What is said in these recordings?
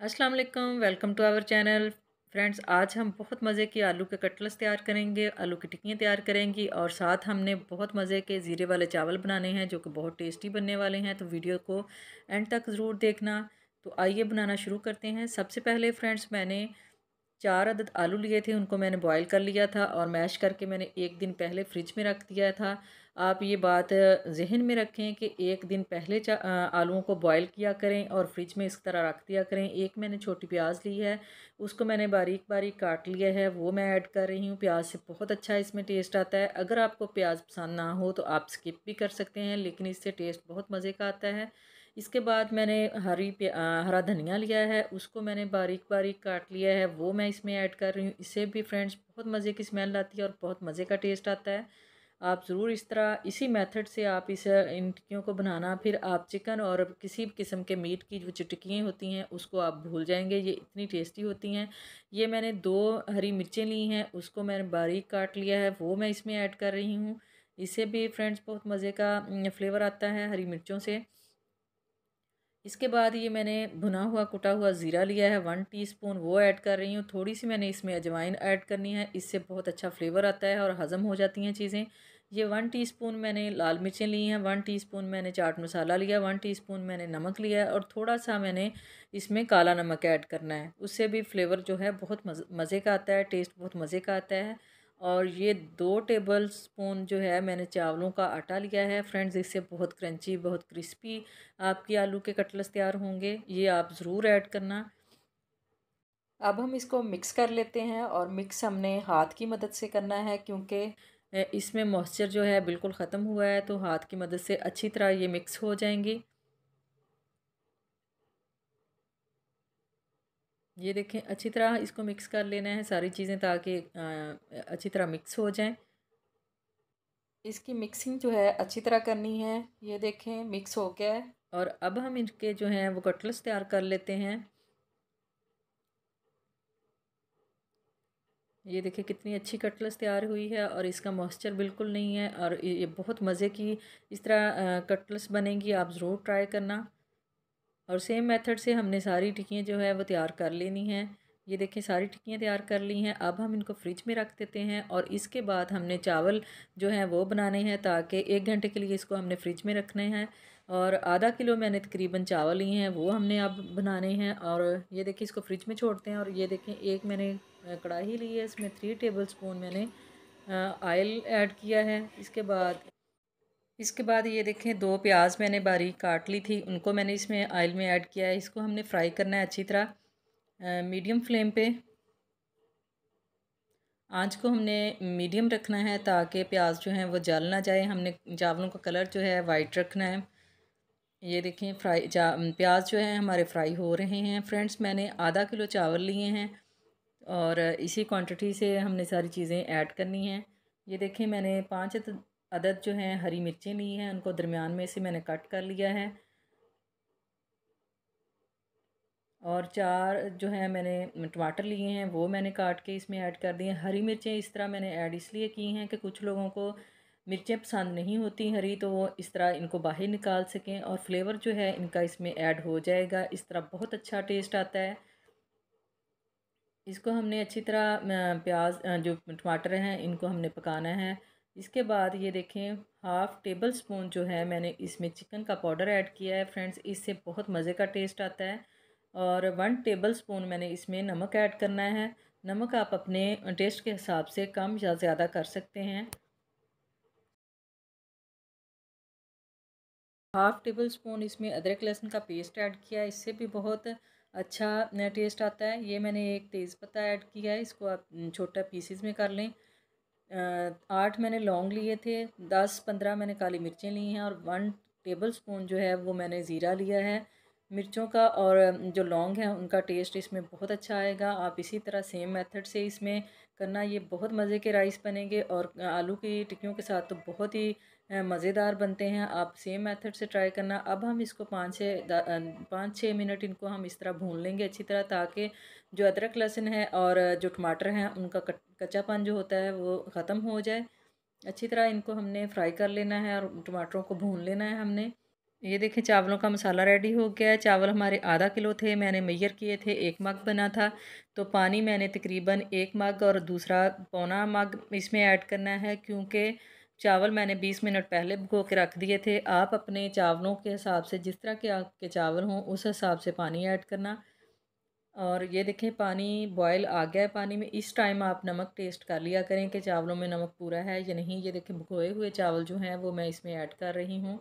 अस्सलाम वालेकुम, welcome to our channel. Friends, आज हम बहुत मज़े की आलू के कटलेट्स तैयार करेंगे, आलू की टिक्कियाँ तैयार करेंगी और साथ हमने बहुत मज़े के ज़ीरे वाले चावल बनाने हैं जो कि बहुत टेस्टी बनने वाले हैं। तो वीडियो को एंड तक ज़रूर देखना। तो आइए बनाना शुरू करते हैं। सबसे पहले फ्रेंड्स, मैंने 4 अदद आलू लिए थे, उनको मैंने बॉईल कर लिया था और मैश करके मैंने एक दिन पहले फ्रिज में रख दिया था। आप ये बात ज़हन में रखें कि एक दिन पहले आलूओं को बॉईल किया करें और फ्रिज में इस तरह रख दिया करें। एक मैंने छोटी प्याज ली है, उसको मैंने बारीक बारीक काट लिया है, वो मैं ऐड कर रही हूँ। प्याज से बहुत अच्छा इसमें टेस्ट आता है। अगर आपको प्याज पसंद ना हो तो आप स्किप भी कर सकते हैं, लेकिन इससे टेस्ट बहुत मज़े का आता है। इसके बाद मैंने हरा धनिया लिया है, उसको मैंने बारीक बारीक काट लिया है, वो मैं इसमें ऐड कर रही हूँ। इससे भी फ्रेंड्स बहुत मज़े की स्मेल आती है और बहुत मज़े का टेस्ट आता है। आप ज़रूर इस तरह इसी मेथड से आप इन टिक्कियों को बनाना। फिर आप चिकन और किसी भी किस्म के मीट की जो टिक्कियाँ होती हैं उसको आप भूल जाएंगे, ये इतनी टेस्टी होती हैं। ये मैंने 2 हरी मिर्चें ली हैं, उसको मैंने बारीक काट लिया है, वो मैं इसमें ऐड कर रही हूँ। इससे भी फ्रेंड्स बहुत मज़े का फ्लेवर आता है हरी मिर्चों से। इसके बाद ये मैंने भुना हुआ कुटा हुआ ज़ीरा लिया है 1 टीस्पून, वो ऐड कर रही हूँ। थोड़ी सी मैंने इसमें अजवाइन ऐड करनी है, इससे बहुत अच्छा फ्लेवर आता है और हज़म हो जाती हैं चीज़ें। ये 1 टीस्पून मैंने लाल मिर्चें ली हैं, 1 टीस्पून मैंने चाट मसाला लिया, 1 टीस्पून मैंने नमक लिया है और थोड़ा सा मैंने इसमें काला नमक ऐड करना है। उससे भी फ्लेवर जो है बहुत मज़े का आता है, टेस्ट बहुत मज़े का आता है। और ये 2 टेबल स्पून जो है मैंने चावलों का आटा लिया है फ्रेंड्स, इससे बहुत क्रंची बहुत क्रिस्पी आपकी आलू के कटलेट्स तैयार होंगे। ये आप ज़रूर ऐड करना। अब हम इसको मिक्स कर लेते हैं और मिक्स हमने हाथ की मदद से करना है, क्योंकि इसमें मॉइस्चर जो है बिल्कुल ख़त्म हुआ है, तो हाथ की मदद से अच्छी तरह ये मिक्स हो जाएंगी। ये देखें, अच्छी तरह इसको मिक्स कर लेना है सारी चीज़ें, ताकि अच्छी तरह मिक्स हो जाएं। इसकी मिक्सिंग जो है अच्छी तरह करनी है। ये देखें मिक्स हो गया है और अब हम इनके जो हैं वो कटलेट्स तैयार कर लेते हैं। ये देखिए कितनी अच्छी कटलेट्स तैयार हुई है और इसका मॉइस्चर बिल्कुल नहीं है और ये बहुत मज़े की इस तरह कटलेट्स बनेंगी। आप ज़रूर ट्राई करना। और सेम मेथड से हमने सारी टिक्कियाँ जो है वो तैयार कर लेनी हैं। ये देखिए सारी टिक्कियाँ तैयार कर ली हैं। अब हम इनको फ्रिज में रख देते हैं और इसके बाद हमने चावल जो हैं वो बनाने हैं, ताकि 1 घंटे के लिए इसको हमने फ्रिज में रखने हैं। और आधा किलो मैंने तकरीबन चावल लिए हैं, वो हमने अब बनाने हैं। और ये देखिए इसको फ्रिज में छोड़ते हैं। और ये देखें एक मैंने कढ़ाई ली है, इसमें 3 टेबल स्पून मैंने ऑयल ऐड किया है। इसके बाद ये देखें 2 प्याज मैंने बारीक काट ली थी, उनको मैंने इसमें ऑयल में ऐड किया है। इसको हमने फ्राई करना है अच्छी तरह मीडियम फ्लेम पे। आंच को हमने मीडियम रखना है ताकि प्याज जो हैं वो जल ना जाए। हमने चावलों का कलर जो है वाइट रखना है। ये देखें प्याज जो है हमारे फ्राई हो रहे हैं। फ्रेंड्स, मैंने आधा किलो चावल लिए हैं और इसी क्वांटिटी से हमने सारी चीज़ें ऐड करनी हैं। ये देखें मैंने 5 अदद जो हैं हरी मिर्चें ली हैं, उनको दरमियान में से मैंने कट कर लिया है। और 4 जो है मैंने टमाटर लिए हैं, वो मैंने काट के इसमें ऐड कर दिए हैं। हरी मिर्चें इस तरह मैंने ऐड इसलिए की हैं कि कुछ लोगों को मिर्चें पसंद नहीं होती हरी, तो वो इस तरह इनको बाहर निकाल सकें और फ्लेवर जो है इनका इसमें ऐड हो जाएगा। इस तरह बहुत अच्छा टेस्ट आता है। इसको हमने अच्छी तरह जो टमाटर हैं इनको हमने पकाना है। इसके बाद ये देखें 1/2 टेबल स्पून जो है मैंने इसमें चिकन का पाउडर ऐड किया है फ्रेंड्स, इससे बहुत मज़े का टेस्ट आता है। और 1 टेबल स्पून मैंने इसमें नमक ऐड करना है। नमक आप अपने टेस्ट के हिसाब से कम या ज़्यादा कर सकते हैं। 1/2 टेबल स्पून इसमें अदरक लहसुन का पेस्ट ऐड किया है, इससे भी बहुत अच्छा टेस्ट आता है। ये मैंने एक तेज़पत्ता ऐड किया है, इसको आप छोटा पीसेस में कर लें। 8 मैंने लौंग लिए थे, 10-15 मैंने काली मिर्चें ली हैं और 1 टेबल स्पून जो है वो मैंने ज़ीरा लिया है मिर्चों का। और जो लौंग है उनका टेस्ट इसमें बहुत अच्छा आएगा। आप इसी तरह सेम मेथड से इसमें करना। ये बहुत मज़े के राइस बनेंगे और आलू की टिक्कियों के साथ तो बहुत ही मज़ेदार बनते हैं। आप सेम मेथड से ट्राई करना। अब हम इसको 5-6 मिनट इनको हम इस तरह भून लेंगे अच्छी तरह, ताकि जो अदरक लहसुन है और जो टमाटर हैं उनका कच्चापन जो होता है वो ख़त्म हो जाए। अच्छी तरह इनको हमने फ्राई कर लेना है और टमाटरों को भून लेना है हमने। ये देखिए चावलों का मसाला रेडी हो गया है। चावल हमारे आधा किलो थे, मैंने मेजर किए थे, 1 मग बना था। तो पानी मैंने तकरीबन 1 मग और दूसरा पौना मग इसमें ऐड करना है, क्योंकि चावल मैंने 20 मिनट पहले भिगो के रख दिए थे। आप अपने चावलों के हिसाब से, जिस तरह के आपके चावल हों उस हिसाब से पानी ऐड करना। और ये देखें पानी बॉयल आ गया है पानी में। इस टाइम आप नमक टेस्ट कर लिया करें कि चावलों में नमक पूरा है या नहीं। ये देखें भिगोए हुए चावल जो हैं वो मैं इसमें ऐड कर रही हूँ।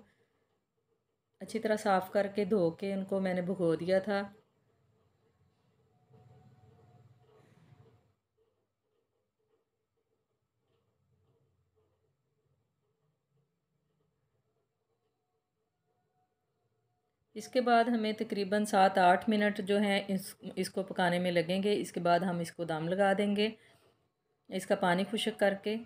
अच्छी तरह साफ़ करके धो के उनको मैंने भिगो दिया था। इसके बाद हमें तकरीबन 7-8 मिनट जो हैं इसको पकाने में लगेंगे। इसके बाद हम इसको दम लगा देंगे इसका पानी खुश्क करके।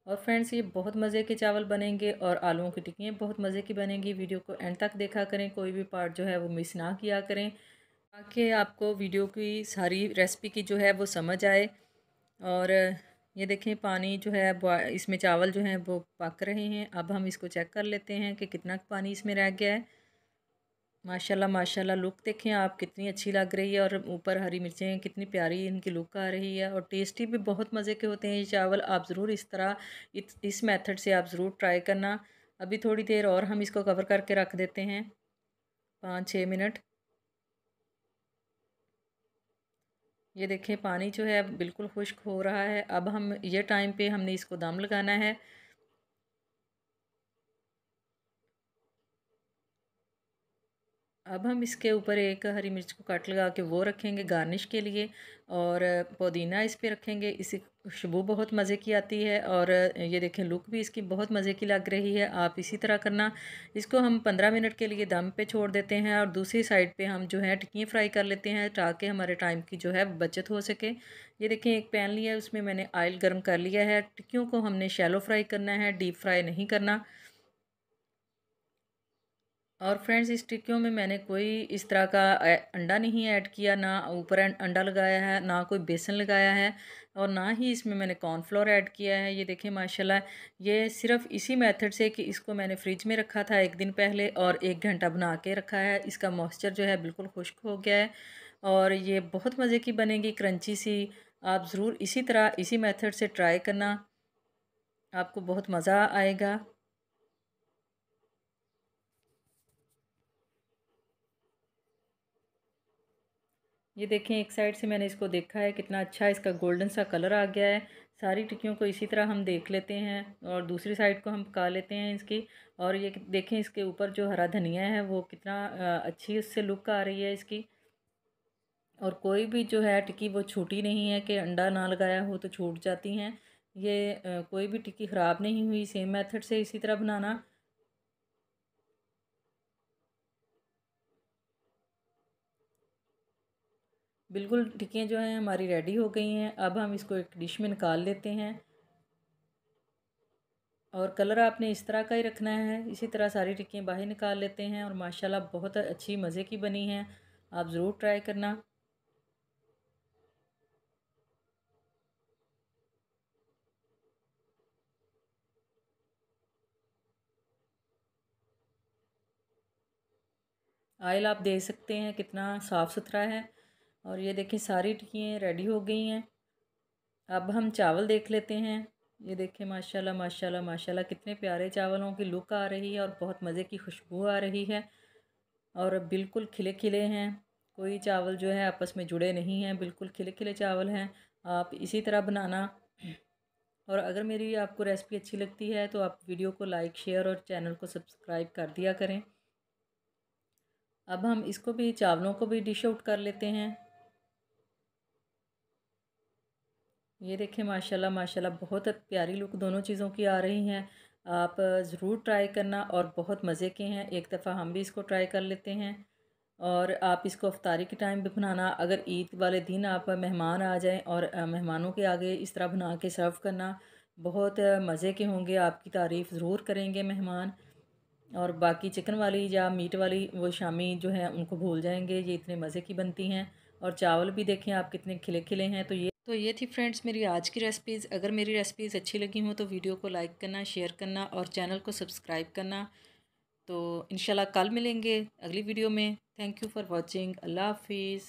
और फ्रेंड्स ये बहुत मज़े के चावल बनेंगे और आलूओं की टिक्कियाँ बहुत मज़े की बनेंगी। वीडियो को एंड तक देखा करें, कोई भी पार्ट जो है वो मिस ना किया करें, ताकि आपको वीडियो की सारी रेसिपी की जो है वो समझ आए। और ये देखें पानी जो है इसमें चावल जो हैं वो पक रहे हैं। अब हम इसको चेक कर लेते हैं कि कितना पानी इसमें रह गया है। माशाल्लाह माशाल्लाह लुक देखें आप कितनी अच्छी लग रही है, और ऊपर हरी मिर्चें कितनी प्यारी इनकी लुक आ रही है। और टेस्टी भी बहुत मज़े के होते हैं ये चावल। आप ज़रूर इस तरह इस मेथड से आप ज़रूर ट्राई करना। अभी थोड़ी देर और हम इसको कवर करके रख देते हैं, 5-6 मिनट। ये देखें पानी जो है बिल्कुल खुश्क हो रहा है। अब हम ये टाइम पे हमने इसको दम लगाना है। अब हम इसके ऊपर एक हरी मिर्च को कट लगा के वो रखेंगे गार्निश के लिए, और पुदीना इस पे रखेंगे। इससे खुशबू बहुत मज़े की आती है, और ये देखें लुक भी इसकी बहुत मज़े की लग रही है। आप इसी तरह करना। इसको हम 15 मिनट के लिए दम पे छोड़ देते हैं, और दूसरी साइड पे हम जो है टिक्कियाँ फ्राई कर लेते हैं, ताकि हमारे टाइम की जो है बचत हो सके। ये देखें एक पैन लिया है, उसमें मैंने ऑयल गर्म कर लिया है। टिक्कियों को हमने शैलो फ्राई करना है, डीप फ्राई नहीं करना। और फ्रेंड्स इस टिक्कियों में मैंने कोई इस तरह का अंडा नहीं ऐड किया, ना ऊपर अंडा लगाया है, ना कोई बेसन लगाया है, और ना ही इसमें मैंने कॉर्नफ्लोर ऐड किया है। ये देखें माशाल्लाह, ये सिर्फ इसी मेथड से कि इसको मैंने फ्रिज में रखा था 1 दिन पहले और 1 घंटा बना के रखा है, इसका मॉइस्चर जो है बिल्कुल खुश्क हो गया है, और ये बहुत मज़े की बनेगी, क्रंची सी। आप ज़रूर इसी तरह इसी मेथड से ट्राई करना, आपको बहुत मज़ा आएगा। ये देखें एक साइड से मैंने इसको देखा है, कितना अच्छा इसका गोल्डन सा कलर आ गया है। सारी टिक्कियों को इसी तरह हम देख लेते हैं, और दूसरी साइड को हम पका लेते हैं इसकी। और ये देखें इसके ऊपर जो हरा धनिया है वो कितना अच्छी उससे लुक आ रही है इसकी। और कोई भी जो है टिक्की वो छूटी नहीं है कि अंडा ना लगाया हो तो छूट जाती हैं। ये कोई भी टिक्की ख़राब नहीं हुई। सेम मेथड से इसी तरह बनाना। बिल्कुल टिक्कियाँ जो हैं हमारी रेडी हो गई हैं। अब हम इसको एक डिश में निकाल लेते हैं, और कलर आपने इस तरह का ही रखना है। इसी तरह सारी टिक्कियाँ बाहर निकाल लेते हैं, और माशाल्लाह बहुत अच्छी मज़े की बनी हैं। आप ज़रूर ट्राई करना। ऑयल आप देख सकते हैं कितना साफ़ सुथरा है। और ये देखिए सारी टिक्कियाँ रेडी हो गई हैं। अब हम चावल देख लेते हैं। ये देखें माशाल्लाह माशाल्लाह माशाल्लाह कितने प्यारे चावलों की लुक आ रही है, और बहुत मज़े की खुशबू आ रही है, और बिल्कुल खिले खिले हैं। कोई चावल जो है आपस में जुड़े नहीं हैं, बिल्कुल खिले खिले चावल हैं। आप इसी तरह बनाना। और अगर मेरी आपको रेसिपी अच्छी लगती है तो आप वीडियो को लाइक शेयर और चैनल को सब्सक्राइब कर दिया करें। अब हम इसको भी, चावलों को भी डिश आउट कर लेते हैं। ये देखें माशाल्लाह माशाल्लाह बहुत प्यारी लुक दोनों चीज़ों की आ रही हैं। आप ज़रूर ट्राई करना, और बहुत मज़े के हैं। एक दफ़ा हम भी इसको ट्राई कर लेते हैं। और आप इसको अफ्तारी के टाइम भी बनाना। अगर ईद वाले दिन आप मेहमान आ जाएं और मेहमानों के आगे इस तरह बना के सर्व करना, बहुत मज़े के होंगे। आपकी तारीफ़ ज़रूर करेंगे मेहमान। और बाकी चिकन वाली या मीट वाली वो शामी जो है उनको भूल जाएंगे, ये इतने मज़े की बनती हैं। और चावल भी देखें आप कितने खिले खिले हैं। तो ये थी फ्रेंड्स मेरी आज की रेसिपीज़। अगर मेरी रेसिपीज़ अच्छी लगी हों तो वीडियो को लाइक करना, शेयर करना, और चैनल को सब्सक्राइब करना। तो इंशाल्लाह कल मिलेंगे अगली वीडियो में। Thank you for watching. अल्लाह हाफिज़।